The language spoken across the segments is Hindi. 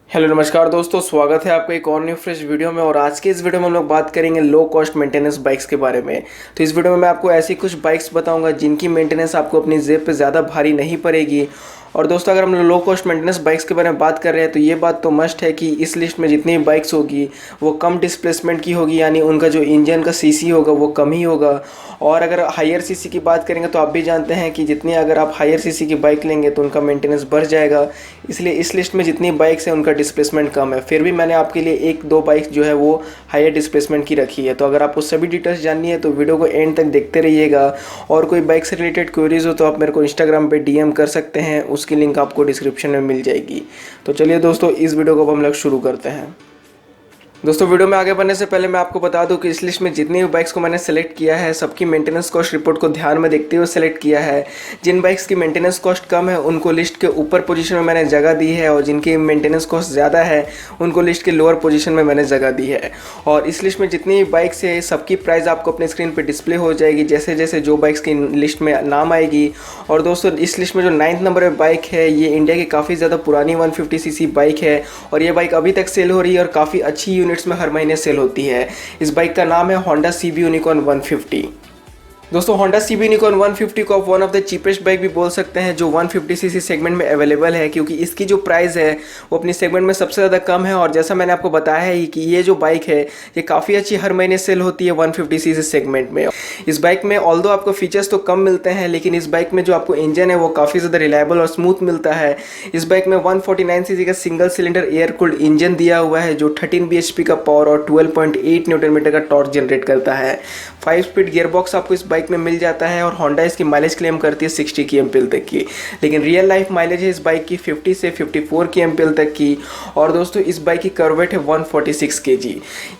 हेलो नमस्कार दोस्तों, स्वागत है आपका एक और न्यू फ्रेश वीडियो में। और आज के इस वीडियो में हम लोग बात करेंगे लो कॉस्ट मेंटेनेंस बाइक्स के बारे में। तो इस वीडियो में मैं आपको ऐसी कुछ बाइक्स बताऊंगा जिनकी मेंटेनेंस आपको अपनी जेब पे ज़्यादा भारी नहीं पड़ेगी। और दोस्तों, अगर हम लो कॉस्ट मेंटेनेंस बाइक्स के बारे में बात कर रहे हैं तो ये बात तो मस्ट है कि इस लिस्ट में जितनी बाइक्स होगी वो कम डिस्प्लेसमेंट की होगी, यानी उनका जो इंजन का सीसी होगा वो कम ही होगा। और अगर हायर सीसी की बात करेंगे तो आप भी जानते हैं कि जितनी अगर आप हायर सीसी की बाइक लेंगे तो उनका मेंटेनेंस बढ़ जाएगा। इसलिए इस लिस्ट में जितनी बाइक्स हैं उनका डिस्प्लेसमेंट कम है। फिर भी मैंने आपके लिए एक दो बाइक्स जो है वो हायर डिस्प्लेसमेंट की रखी है। तो अगर आपको सभी डिटेल्स जाननी है तो वीडियो को एंड तक देखते रहिएगा। और कोई बाइक से रिलेटेड क्वेरीज हो तो आप मेरे को इंस्टाग्राम पे डीएम कर सकते हैं, उसकी लिंक आपको डिस्क्रिप्शन में मिल जाएगी। तो चलिए दोस्तों, इस वीडियो को अब हम लोग शुरू करते हैं। दोस्तों, वीडियो में आगे बढ़ने से पहले मैं आपको बता दूं कि इस लिस्ट में जितनी भी बाइक्स को मैंने सेलेक्ट किया है सबकी मेंटेनेंस कॉस्ट रिपोर्ट को ध्यान में देखते हुए सेलेक्ट किया है। जिन बाइक्स की मेंटेनेंस कॉस्ट कम है उनको लिस्ट के ऊपर पोजीशन में मैंने जगह दी है, और जिनकी मेंटेनेंस कॉस्ट ज़्यादा है उनको लिस्ट के लोअर पोजीशन में मैंने जगह दी है। और इस लिस्ट में जितनी भी बाइक्स है सबकी प्राइस आपको अपने स्क्रीन पर डिस्प्ले हो जाएगी जैसे जैसे जो बाइक्स की लिस्ट में नाम आएगी। और दोस्तों, इस लिस्ट में जो 9th नंबर पर बाइक है ये इंडिया की काफ़ी ज़्यादा पुरानी 150cc बाइक है, और ये बाइक अभी तक सेल हो रही है और काफ़ी अच्छी यूनिट्स में हर महीने सेल होती है। इस बाइक का नाम है होंडा सीबी यूनिकॉर्न 150। दोस्तों, होंडा सीबी यूनिकॉर्न 150 को आप one of the cheapest bike भी बोल सकते हैं जो 150cc सेगमेंट में अवेलेबल है, क्योंकि इसकी जो प्राइस है वो अपनी सेगमेंट में सबसे ज़्यादा कम है। और जैसा मैंने आपको बताया है कि ये जो बाइक है ये काफ़ी अच्छी हर महीने सेल होती है 150cc सेगमेंट में। इस बाइक में ऑल्दो आपको फीचर्स तो कम मिलते हैं, लेकिन इस बाइक में जो आपको इंजन है वो काफ़ी ज़्यादा रिलायबल और स्मूथ मिलता है। इस बाइक में 149cc का single cylinder air cooled engine दिया हुआ है जो 13 bhp का पावर और 12.8 न्यूटन मीटर का टॉर्क जनरेट करता है। 5 स्पीड गियरबॉक्स आपको इस बाइक में मिल जाता है, और होंडा इसकी माइलेज क्लेम करती है 60 kmpl तक की, लेकिन रियल लाइफ माइलेज है इस बाइक की 50 से 54 kmpl तक की। और दोस्तों, इस बाइक की कर्व वेट है 146 kg।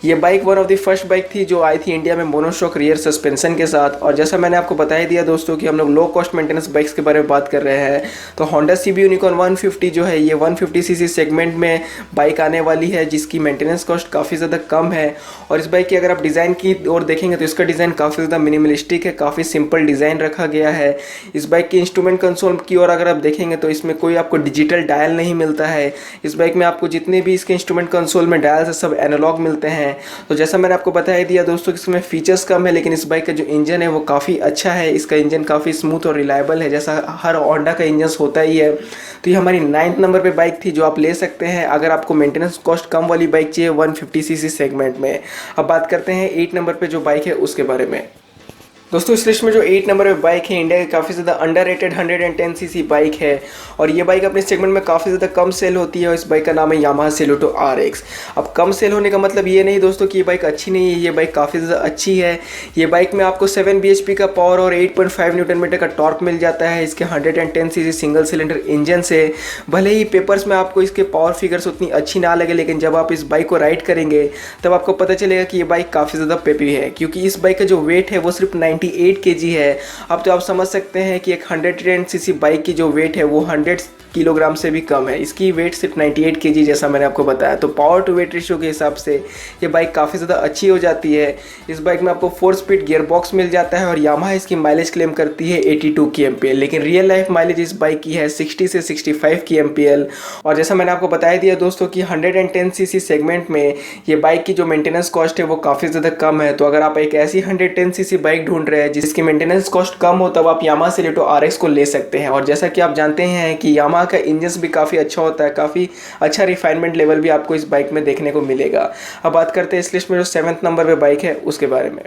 ये bike one of the first bike थी जो आई थी इंडिया में मोनोशॉक रियर सस्पेंशन के साथ। और जैसा मैंने आपको बता ही दिया दोस्तों कि हम लोग लो कॉस्ट मेंटेनेंस बाइक्स के बारे में बात कर रहे हैं, तो होंडा सीबी यूनिकॉर्न 150 जो है ये 150cc सेगमेंट में बाइक आने वाली है जिसकी मेंटेनेंस कॉस्ट काफ़ी ज़्यादा कम है। और इस बाइक की अगर आप डिज़ाइन की ओर देखेंगे तो इसका डिज़ाइन काफ़ी ज़्यादा मिनिमलिस्टिक है, काफ़ी सिंपल डिज़ाइन रखा गया है। इस बाइक की इंस्ट्रूमेंट कंसोल की ओर अगर आप देखेंगे तो इसमें कोई आपको डिजिटल डायल नहीं मिलता है। इस बाइक में आपको जितने भी इसके इंस्ट्रूमेंट कंसोल में डायल्स है सब एनालॉग मिलते हैं। तो जैसा मैंने आपको बता ही दिया दोस्तों कि इसमें फीचर्स कम है, लेकिन इस बाइक का जो इंजन है वो काफ़ी अच्छा है। इसका इंजन काफ़ी स्मूथ और रिलायबल है, जैसा हर होंडा का इंजन होता ही है। तो ये हमारी 9th नंबर पे बाइक थी जो आप ले सकते हैं अगर आपको मेंटेनेंस कॉस्ट कम वाली बाइक चाहिए 150cc सेगमेंट में। अब बात करते हैं 8 नंबर पे जो बाइक है उसके बारे में। दोस्तों, इस लिस्ट में जो 8 नंबर पे बाइक है इंडिया की काफ़ी ज़्यादा अंडररेटेड 110cc बाइक है, और ये बाइक अपने सेगमेंट में काफ़ी ज़्यादा कम सेल होती है। और इस बाइक का नाम है यामाहा सेलेटो RX। अब कम सेल होने का मतलब ये नहीं दोस्तों कि ये बाइक अच्छी नहीं है, ये बाइक काफ़ी ज़्यादा अच्छी है। ये बाइक में आपको 7 bhp का पावर और 8.5 न्यूटन मीटर का टॉर्क मिल जाता है इसके 110cc सिंगल सिलेंडर इंजन से। भले ही पेपर्स में आपको इसके पावर फिगर्स उतनी अच्छी ना लगे, लेकिन जब आप इस बाइक को राइड करेंगे तब आपको पता चलेगा कि ये बाइक काफ़ी ज़्यादा पेपी है, क्योंकि इस बाइक का जो वेट है वो सिर्फ 98 kg है। अब तो आप समझ सकते हैं कि एक 110cc बाइक की जो वेट है वो 100 किलोग्राम से भी कम है। इसकी वेट सिर्फ 98 kg जैसा मैंने आपको बताया। तो पावर टू वेट रेशियो के हिसाब से ये बाइक काफ़ी ज़्यादा अच्छी हो जाती है। इस बाइक में आपको 4 स्पीड गियर बॉक्स मिल जाता है, और यामाहा इसकी माइलेज क्लेम करती है 82 kmpl, लेकिन रियल लाइफ माइलेज इस बाइक की है 60 से 65 kmpl। और जैसा मैंने आपको बताया दिया दोस्तों कि 110cc सेगमेंट में ये बाइक की जो मेंटेनेंस कॉस्ट है वो काफ़ी ज़्यादा कम है। तो अगर आप एक ऐसी 110cc बाइक ढूंढ रहे हैं जिसकी मेंटेनेंस कॉस्ट कम हो तब आप यामाहा सेलेटो RX को ले सकते हैं। और जैसा कि आप जानते हैं कि यामाहा का इंजन भी काफ़ी अच्छा होता है, काफ़ी अच्छा रिफाइनमेंट लेवल भी आपको इस बाइक में देखने को मिलेगा। अब बात करते हैं इस लिस्ट में जो 7th नंबर पे बाइक है उसके बारे में।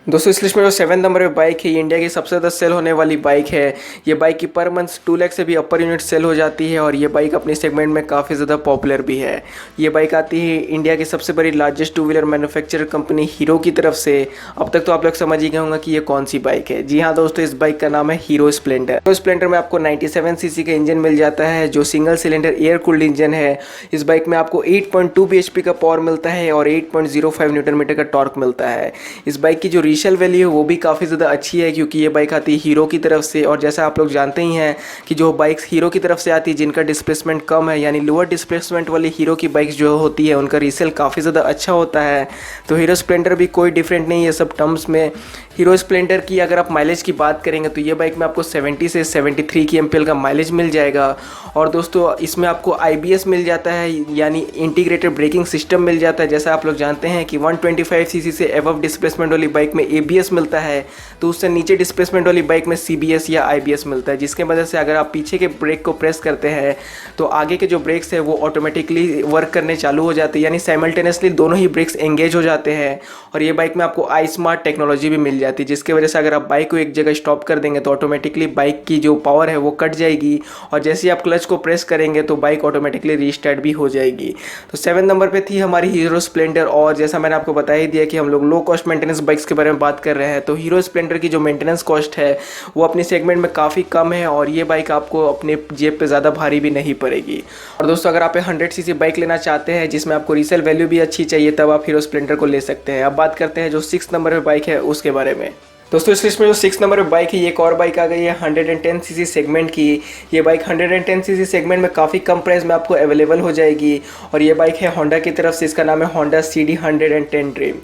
दोस्तों, इस लिस्ट में जो 7 नंबर पे बाइक है ये इंडिया की सबसे ज़्यादा सेल होने वाली बाइक है। ये बाइक की पर मंथ 2 लाख से भी अपर यूनिट सेल हो जाती है, और ये बाइक अपनी सेगमेंट में काफ़ी ज़्यादा पॉपुलर भी है। ये बाइक आती है इंडिया की सबसे बड़ी largest 2 wheeler manufacturer company hero की तरफ से। अब तक तो आप लोग समझ ही गए होंगे कि ये कौन सी बाइक है। जी हाँ दोस्तों, इस बाइक का नाम है हीरो स्प्लेंडर। हीरो स्प्लेंडर में आपको 97cc का इंजन मिल जाता है जो single cylinder air cooled engine है। इस बाइक में आपको 8.2 bhp का पावर मिलता है और 8.05 न्यूटन मीटर का टॉर्क मिलता है। इस बाइक की जो रीसेल वैल्यू है वो भी काफ़ी ज़्यादा अच्छी है, क्योंकि ये बाइक आती है हीरो की तरफ से। और जैसा आप लोग जानते ही हैं कि जो बाइक्स हीरो की तरफ से आती है जिनका डिस्प्लेसमेंट कम है, यानी लोअर डिस्प्लेसमेंट वाली हीरो की बाइक्स जो होती है उनका रीसेल काफ़ी ज़्यादा अच्छा होता है। तो हीरो स्प्लेंडर भी कोई डिफरेंट नहीं है सब टर्म्स में। हीरो स्प्लेंडर की अगर आप माइलेज की बात करेंगे तो ये बाइक में आपको 70 से 73 की एमपीएल का माइलेज मिल जाएगा। और दोस्तों इसमें आपको आईबीएस मिल जाता है, यानी इंटीग्रेटेड ब्रेकिंग सिस्टम मिल जाता है। जैसा आप लोग जानते हैं कि 125 सीसी से एबव डिस्प्लेसमेंट वाली बाइक में एबीएस मिलता है, तो उससे नीचे डिस्प्लेसमेंट वाली बाइक में सीबीएस या आईबीएस मिलता है, जिसके वजह से अगर आप पीछे के ब्रेक को प्रेस करते हैं तो आगे के जो ब्रेक्स है वो ऑटोमेटिकली वर्क करने चालू हो जाते हैं, यानी साइमल्टेनियसली दोनों ही ब्रेक्स एंगेज हो जाते हैं। और ये बाइक में आपको आई स्मार्ट टेक्नोलॉजी भी मिल जाती है, जिसकी वजह से अगर आप बाइक को एक जगह स्टॉप कर देंगे तो ऑटोमेटिकली बाइक की जो पावर है वो कट जाएगी, और जैसे ही आप क्लच को प्रेस करेंगे तो बाइक ऑटोमेटिकली रीस्टार्ट भी हो जाएगी। तो 7 नंबर पे थी हमारी हीरो स्प्लेंडर। और जैसा मैंने आपको बता ही दिया कि हम लोग लो कॉस्ट मेंटेनेंस बाइक्स के बारे में बात कर रहे हैं, तो हीरो स्प्लेंडर की जो मेंटेनेंस कॉस्ट है वो अपनी सेगमेंट में काफ़ी कम है, और ये बाइक आपको अपने जेब पे ज़्यादा भारी भी नहीं पड़ेगी। और दोस्तों अगर आप 100 सीसी बाइक लेना चाहते हैं जिसमें आपको रीसेल वैल्यू भी अच्छी चाहिए, तब आप हीरो स्प्लेंडर को ले सकते हैं। अब बात करते हैं जो 6 नंबर पे बाइक है उसके बारे में। दोस्तों इस लिस्ट में जो 6 नंबर पे बाइक है, ये एक और बाइक आ गई है 110 सीसी सेगमेंट की। ये बाइक 110 सीसी सेगमेंट में काफ़ी कम प्राइस में आपको अवेलेबल हो जाएगी, और ये बाइक है होंडा की तरफ से। इसका नाम है होंडा CD 110 ड्रीम।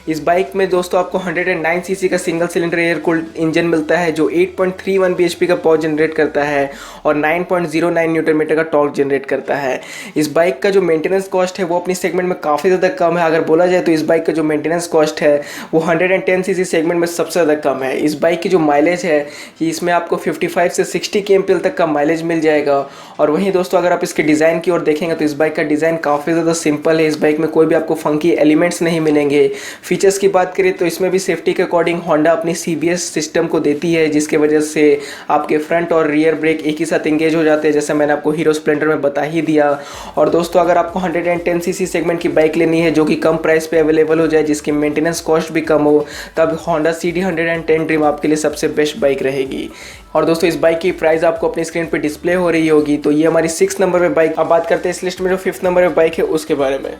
इस बाइक में दोस्तों आपको 109 सीसी का single cylinder air cooled engine मिलता है, जो 8.31 bhp का पावर जनरेट करता है और 9.09 न्यूटन मीटर का टॉर्क जनरेट करता है। इस बाइक का जो मेंटेनेंस कॉस्ट है वो अपनी सेगमेंट में काफ़ी ज़्यादा कम है। अगर बोला जाए तो इस बाइक का जो मेंटेनेंस कॉस्ट है वो 110 सीसी सेगमेंट में सबसे ज़्यादा कम है। इस बाइक की जो माइलेज है कि इसमें आपको 55 से 60 की एमपीएल तक का माइलेज मिल जाएगा। और वहीं दोस्तों अगर आप इसके डिज़ाइन की ओर देखेंगे तो इस बाइक का डिज़ाइन काफ़ी ज़्यादा सिंपल है। इस बाइक में कोई भी आपको फंकी एलिमेंट्स नहीं मिलेंगे। फीचर्स की बात करें तो इसमें भी सेफ्टी के अकॉर्डिंग होंडा अपनी सीबीएस सिस्टम को देती है, जिसके वजह से आपके फ्रंट और रियर ब्रेक एक ही साथ एंगेज हो जाते हैं, जैसे मैंने आपको हीरो स्प्लेंडर में बता ही दिया। और दोस्तों अगर आपको 110 सीसी सेगमेंट की बाइक लेनी है जो कि कम प्राइस पे अवेलेबल हो जाए, जिसकी मेंटेनेंस कॉस्ट भी कम हो, तब होंडा CD 110 ड्रीम आपके लिए सबसे बेस्ट बाइक रहेगी। और दोस्तों इस बाइक की प्राइस आपको अपनी स्क्रीन पे डिस्प्ले हो रही होगी। तो ये हमारी 6 नंबर पे बाइक। अब बात करते हैं इस लिस्ट में जो 5th नंबर पे बाइक है उसके बारे में।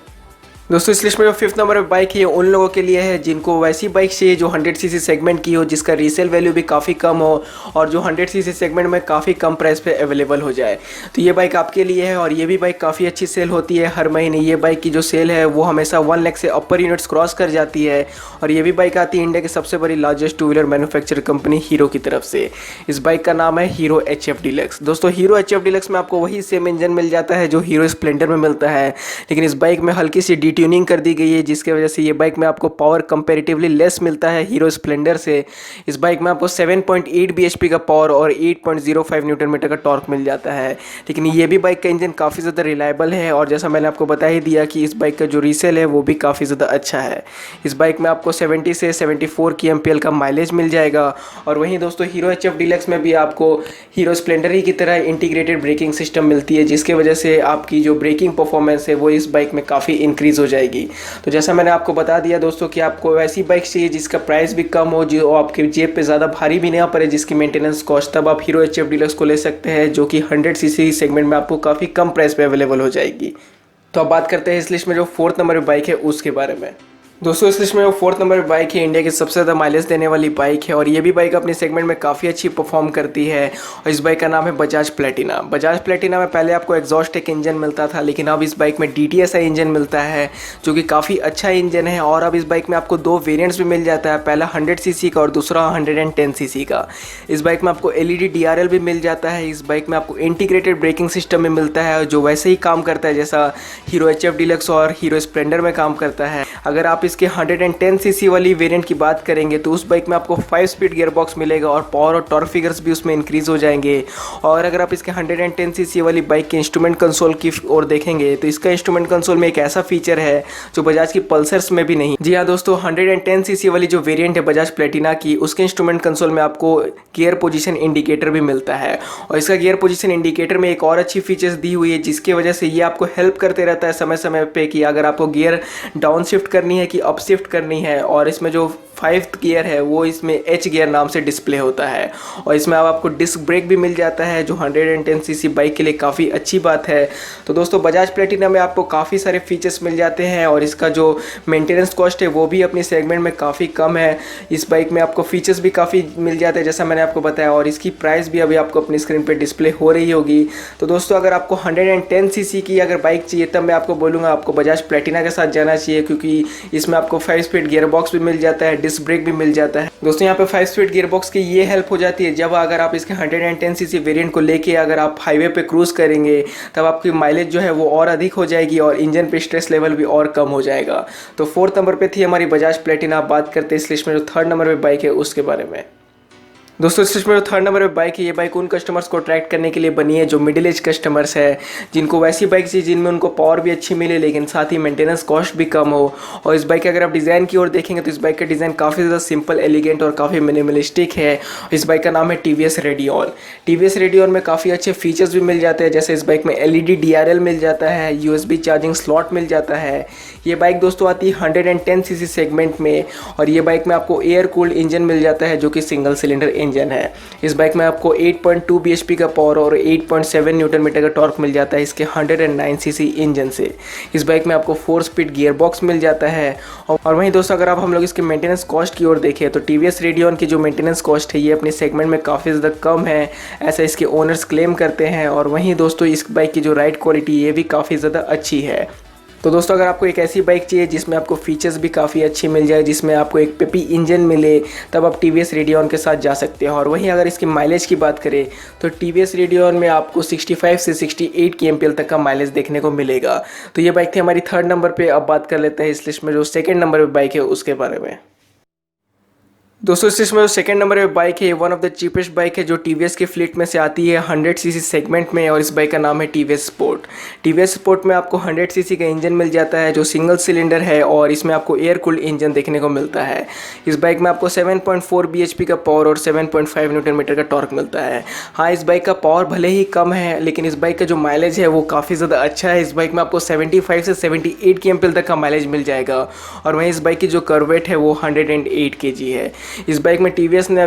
दोस्तों इस लिस्ट में जो 5th नंबर पे बाइक है उन लोगों के लिए है जिनको वैसी बाइक चाहिए जो 100 सीसी सेगमेंट की हो, जिसका रीसेल वैल्यू भी काफ़ी कम हो, और जो 100 सीसी सेगमेंट में काफ़ी कम प्राइस पे अवेलेबल हो जाए। तो ये बाइक आपके लिए है, और ये भी बाइक काफ़ी अच्छी सेल होती है हर महीने। ये बाइक की जो सेल है वो हमेशा 1 लाख से अपर यूनिट्स क्रॉस कर जाती है। और ये भी बाइक आती है इंडिया की सबसे बड़ी largest 2 wheeler manufacture company hero की तरफ से। इस बाइक का नाम है हीरो HF डिलक्स। दोस्तों हीरो HF डिलक्स में आपको वही सेम इंजन मिल जाता है जो हीरो स्प्लेंडर में मिलता है, लेकिन इस बाइक में हल्की सी डिट्यूनिंग कर दी गई है, जिसके वजह से ये बाइक में आपको पावर कंपैरेटिवली लेस मिलता है हीरो स्प्लेंडर से। इस बाइक में आपको 7.8 bhp का पावर और 8.05 न्यूटन मीटर का टॉर्क मिल जाता है। लेकिन ये भी बाइक का इंजन काफ़ी ज़्यादा रिलायबल है, और जैसा मैंने आपको बता ही दिया कि इस बाइक का जो रीसेल है वो भी काफ़ी ज़्यादा अच्छा है। इस बाइक में आपको 70 से 74 की एमपीएल का माइलेज मिल जाएगा। और वहीं दोस्तों हीरो HF डिलक्स में भी आपको हीरो स्प्लेंडर ही की तरह इंटीग्रेटेड ब्रेकिंग सिस्टम मिलती है, जिसके वजह से आपकी जो ब्रेकिंग परफॉर्मेंस है वो इस बाइक में काफ़ी इंक्रीज़ हो जाएगी। तो जैसा मैंने आपको बता दिया दोस्तों कि आपको ऐसी बाइक चाहिए जिसका प्राइस भी कम हो, जो आपके जेब पे ज़्यादा भारी भी ना पड़े, जिसकी मेंटेनेंस कॉस्ट, तब आप हीरो HF डिलक्स को ले सकते हैं, जो कि 100 सीसी सेगमेंट में आपको काफ़ी कम प्राइस पे अवेलेबल हो जाएगी। तो अब बात करते हैं इस लिस्ट में जो 4th नंबर पे बाइक है उसके बारे में। दोस्तों इस लिस्ट में जो 4th नंबर पे बाइक है इंडिया की सबसे ज़्यादा माइलेज देने वाली बाइक है, और ये भी बाइक अपने सेगमेंट में काफ़ी अच्छी परफॉर्म करती है। और इस बाइक का नाम है बजाज प्लेटिना। बजाज प्लेटिना में पहले आपको एग्जॉस्ट एक इंजन मिलता था, लेकिन अब इस बाइक में DTSI इंजन मिलता है, जो कि काफ़ी अच्छा इंजन है। और अब इस बाइक में आपको 2 वेरियंट्स भी मिल जाता है, पहला 100 सीसी का और दूसरा 110 सीसी का। इस बाइक में आपको LED DRL भी मिल जाता है। इस बाइक में आपको इंटीग्रेटेड ब्रेकिंग सिस्टम में मिलता है, जो वैसे ही काम करता है जैसा हीरो HF डिलक्स और हीरो स्प्लेंडर में काम करता है। अगर आप इसके 110 सीसी वाली वेरिएंट की बात करेंगे तो उस बाइक में आपको 5 स्पीड गियर बॉक्स मिलेगा, और पावर और टॉर्क फिगर्स भी उसमें इंक्रीज हो जाएंगे। और अगर आप इसके 110 सीसी वाली बाइक के इंस्ट्रूमेंट कंसोल की ओर देखेंगे तो इसका इंस्ट्रूमेंट कंसोल में एक ऐसा फीचर है जो बजाज की पल्सर्स में भी नहीं। जी हाँ दोस्तों, 110 सीसी वाली जो वेरिएंट है बजाज प्लेटिना की, उसके इंस्ट्रूमेंट कंसोल में आपको गियर पोजीशन इंडिकेटर भी मिलता है। और इसका गियर पोजीशन इंडिकेटर में एक और अच्छी फीचर्स दी हुई है, जिसकी वजह से ये आपको हेल्प करते रहता है समय समय पे कि अगर आपको गियर डाउन शिफ्ट करनी है कि अपशिफ्ट करनी है और इसमें जो 5th गियर है वो इसमें एच गियर नाम से डिस्प्ले होता है और इसमें अब आपको डिस्क ब्रेक भी मिल जाता है जो 110 सीसी बाइक के लिए काफ़ी अच्छी बात है। तो दोस्तों बजाज प्लेटिना में आपको काफ़ी सारे फीचर्स मिल जाते हैं और इसका जो मेंटेनेंस कॉस्ट है वो भी अपनी सेगमेंट में काफ़ी कम है। इस बाइक में आपको फीचर्स भी काफ़ी मिल जाते हैं जैसा मैंने आपको बताया और इसकी प्राइस भी अभी आपको अपनी स्क्रीन पर डिस्प्ले हो रही होगी। तो दोस्तों अगर आपको 110 सीसी की अगर बाइक चाहिए तब मैं आपको बोलूँगा आपको बजाज प्लेटिना के साथ जाना चाहिए, क्योंकि इसमें आपको 5 स्पीड गियर बॉक्स भी मिल जाता है, डिस्क ब्रेक भी मिल जाता है। दोस्तों यहाँ पे 5 स्पीड गियर बॉक्स की ये हेल्प हो जाती है जब अगर आप इसके 110 सीसी वेरिएंट को लेके अगर आप हाईवे पे क्रूज करेंगे तब आपकी माइलेज जो है वो और अधिक हो जाएगी और इंजन पे स्ट्रेस लेवल भी और कम हो जाएगा। तो 4th नंबर पे थी हमारी बजाज प्लेटिना। आप बात करते हैं इस लिस्ट में जो 3rd नंबर पे बाइक है उसके बारे में। दोस्तों इस में जो 3rd नंबर पे बाइक है ये बाइक उन कस्टमर्स को अट्रैक्ट करने के लिए बनी है जो मिडिल एज कस्टमर्स है, जिनको वैसी बाइक चाहिए जिनमें उनको पावर भी अच्छी मिले लेकिन साथ ही मेंटेनेंस कॉस्ट भी कम हो। और इस बाइक के अगर आप डिज़ाइन की ओर देखेंगे तो इस बाइक का डिज़ाइन काफ़ी ज़्यादा सिंपल, एलिगेंट और काफ़ी मिनिमलिस्टिक है। इस बाइक का नाम है TVS रेडियन। TVS रेडियन में काफ़ी अच्छे फीचर्स भी मिल जाते हैं, जैसे इस बाइक में LED DRL मिल जाता है, USB चार्जिंग स्लॉट मिल जाता है। ये बाइक दोस्तों आती है 110 सीसी सेगमेंट में और ये बाइक में आपको एयर कूल्ड इंजन मिल जाता है जो कि सिंगल सिलेंडर इंजन है। इस बाइक में आपको 8.2 bhp का पावर और 8.7 न्यूटन मीटर का टॉर्क मिल जाता है इसके 109 सीसी इंजन से। इस बाइक में आपको 4 स्पीड गियर बॉक्स मिल जाता है। और वहीं दोस्तों अगर आप हम लोग इसके मेंटेनेंस कॉस्ट की ओर देखें तो TVS रेडियन की जो मेंटेनेंस कॉस्ट है ये अपने सेगमेंट में काफ़ी ज़्यादा कम है, ऐसा इसके ओनर्स क्लेम करते हैं। और वहीं दोस्तों इस बाइक की जो राइड क्वालिटी ये भी काफ़ी ज़्यादा अच्छी है। तो दोस्तों अगर आपको एक ऐसी बाइक चाहिए जिसमें आपको फीचर्स भी काफ़ी अच्छी मिल जाए, जिसमें आपको एक पेपी इंजन मिले, तब आप TVS रेडियन के साथ जा सकते हैं। और वहीं अगर इसकी माइलेज की बात करें तो TVS रेडियन में आपको 65 से 68 kmpl तक का माइलेज देखने को मिलेगा। तो ये बाइक थी हमारी 3rd नंबर पे। अब बात कर लेते हैं इस लिस्ट में जो 2nd नंबर पे बाइक है उसके बारे में। दोस्तों इस लिस्ट में जो 2nd नंबर पे बाइक है one of the cheapest bike है जो TVS के फ्लीट में से आती है 100 सीसी सेगमेंट में और इस बाइक का नाम है TVS स्पोर्ट। TVS स्पोर्ट में आपको 100 सीसी का इंजन मिल जाता है जो सिंगल सिलेंडर है और इसमें आपको एयर कूल्ड इंजन देखने को मिलता है। इस बाइक में आपको 7.4 bhp का पावर और 7.5 न्यूटन मीटर का टॉर्क मिलता है। हाँ, इस बाइक का पावर भले ही कम है लेकिन इस बाइक का जो माइलेज है वो काफ़ी ज़्यादा अच्छा है। इस बाइक में आपको 75 से 78 kmpl तक का माइलेज मिल जाएगा और वहीं इस बाइक की जो कर्व वेट है वो 108 kg है। इस बाइक में TVS ने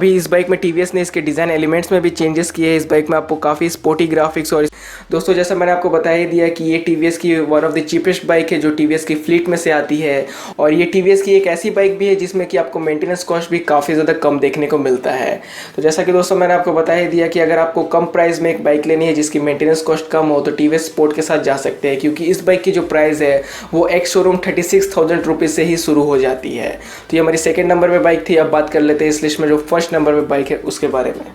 इस बाइक में TVS ने इसके डिज़ाइन एलिमेंट्स में भी चेंजेस किए हैं। इस बाइक में आपको काफ़ी स्पोर्टी ग्राफिक्स और दोस्तों जैसा मैंने आपको बता ही दिया कि ये TVS की one of the cheapest bike है जो TVS की फ्लीट में से आती है और ये TVS की एक ऐसी बाइक भी है जिसमें कि आपको मेंटेनेंस कॉस्ट भी काफ़ी ज़्यादा कम देखने को मिलता है। तो जैसा कि दोस्तों मैंने आपको बता ही दिया कि अगर आपको कम प्राइस में एक बाइक लेनी है जिसकी मेंटेनेंस कॉस्ट कम हो तो TVS स्पोर्ट के साथ जा सकते हैं, क्योंकि इस बाइक की जो प्राइस है वो एक्स शोरूम 36,000 रुपीज़ से ही शुरू हो जाती है। तो ये हमारी 2nd नंबर पर बाइक थी। अब बात कर लेते हैं इस लिस्ट में जो 1st नंबर पर बाइक है उसके बारे में।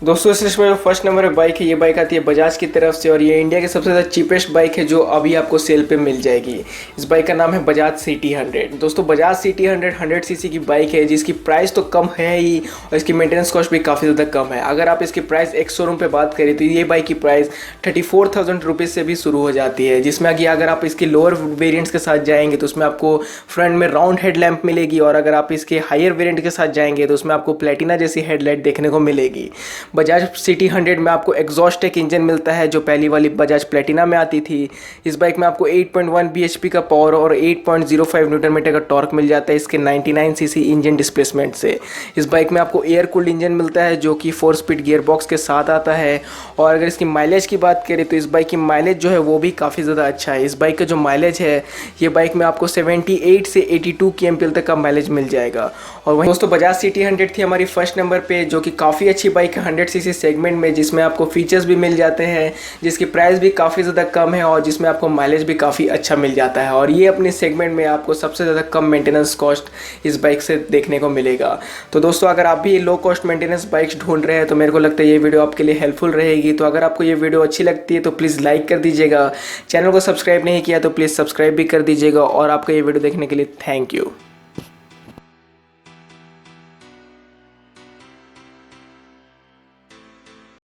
दोस्तों इस लिस्ट में जो 1st नंबर पे बाइक है ये बाइक आती है बजाज की तरफ से और ये इंडिया की सबसे ज़्यादा चीपेस्ट बाइक है जो अभी आपको सेल पे मिल जाएगी। इस बाइक का नाम है बजाज CT 100। दोस्तों बजाज CT 100 सीसी की बाइक है जिसकी प्राइस तो कम है ही और इसकी मेंटेनेंस कॉस्ट भी काफ़ी ज़्यादा कम है। अगर आप इसकी प्राइस एक्स शोरूम पर बात करें तो ये बाइक की प्राइस 34,000 रुपीज़ से भी शुरू हो जाती है, जिसमें अगर आप इसके लोअर वेरियंट्स के साथ जाएंगे तो उसमें आपको फ्रंट में राउंड हेडलैम्प मिलेगी और अगर आप इसके हायर वेरियंट के साथ जाएंगे तो उसमें आपको प्लेटिना जैसी हेडलाइट देखने को मिलेगी। बजाज CT 100 में आपको एग्जॉस्ट टेक इंजन मिलता है जो पहली वाली बजाज प्लेटिना में आती थी। इस बाइक में आपको 8.1 bhp का पावर और 8.05 न्यूटन मीटर का टॉर्क मिल जाता है इसके 99 सीसी इंजन डिस्प्लेसमेंट से। इस बाइक में आपको एयर कूल्ड इंजन मिलता है जो कि 4 स्पीड गियर बॉक्स के साथ आता है। और अगर इसकी माइलेज की बात करें तो इस बाइक की माइलेज जो है वो भी काफ़ी ज़्यादा अच्छा है। इस बाइक का जो माइलेज है ये बाइक में आपको 78 से 82 kmpl तक का माइलेज मिल जाएगा। और वहीं दोस्तों बजाज CT 100 थी हमारी 1st नंबर पे, जो कि काफ़ी अच्छी बाइक है 100 सीसी सेगमेंट में, जिसमें आपको फीचर्स भी मिल जाते हैं, जिसकी प्राइस भी काफ़ी ज़्यादा कम है और जिसमें आपको माइलेज भी काफ़ी अच्छा मिल जाता है। और ये अपने सेगमेंट में आपको सबसे ज़्यादा कम मेंटेनेंस कॉस्ट इस बाइक से देखने को मिलेगा। तो दोस्तों अगर आप भी लो कॉस्ट मेंटेनेंस बाइक्स ढूंढ रहे हैं तो मेरे को लगता है ये वीडियो आपके लिए हेल्पफुल रहेगी। तो अगर आपको ये वीडियो अच्छी लगती है तो प्लीज़ लाइक कर दीजिएगा, चैनल को सब्सक्राइब नहीं किया तो प्लीज़ सब्सक्राइब भी कर दीजिएगा और आपका ये वीडियो देखने के लिए थैंक यू।